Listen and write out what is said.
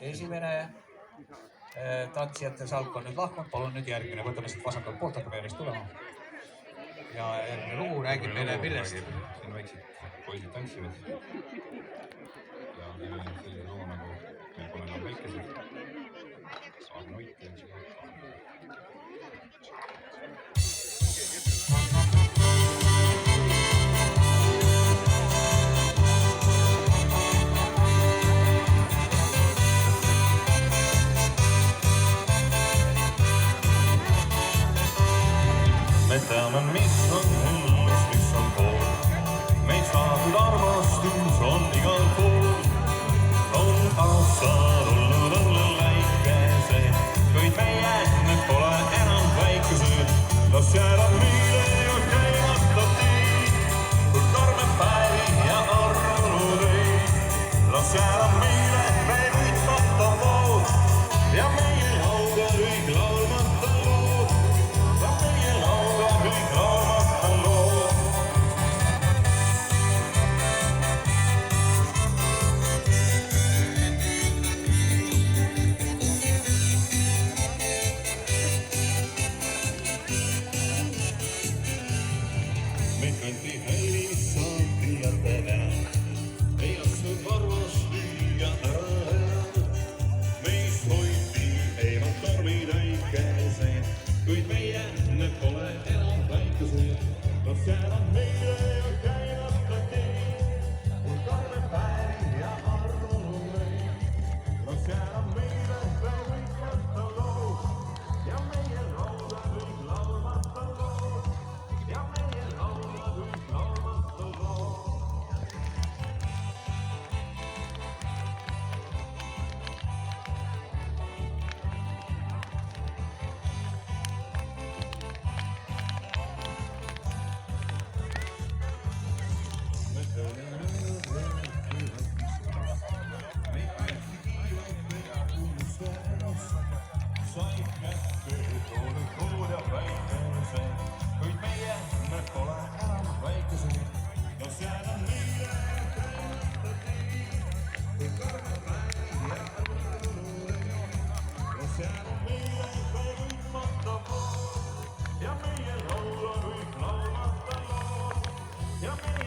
esimene tantsijate salk on nüüd lahkunud, palun nüüd järgmine, võtame siit vasakalt poolt, hakkab järjest tulema. Ja järgmine lugu räägib meile millest. Siin väiksed poisid tantsivad. Ja selline lugu nagu meil pole enam väikesed. Saad noiti ja seda. Me teame, mis on hellus, mis on pool. Meid saabud armastus on igal pool. On aastad olnud õlle läikesed, kuid meie me pole enam väikesed. Las jääda meile ja käimata teid, kui karme päevi ja armunud ei. Las jääda meile veel võitmata vood ja meie lauda kõik laulmata lood. Ja meie lauda kõik laulmata lood. Meid kanti hälisati ja täna ei lastud varvas lüüa ära elada. Meist hoiti eemalt tormid väikesed, kuid meie ne pole enam väikesed. Las jääda meile ja käimata teid, kui karme päevi ja armunud meid. Las jääda meile veel võitmata lood ja meie lauda kõik laulmata lood. Ja meie lauda kõik laulmata lood. Said kätte toodud kood ja väikesed, kuid meie me pole enam väikesed. Las jääda meile ja käimata teid, kui karme päevi ja armunud ei. Las jääda meile veel võitmata vood ja meie lauda kõik laulmata lood. Ja meie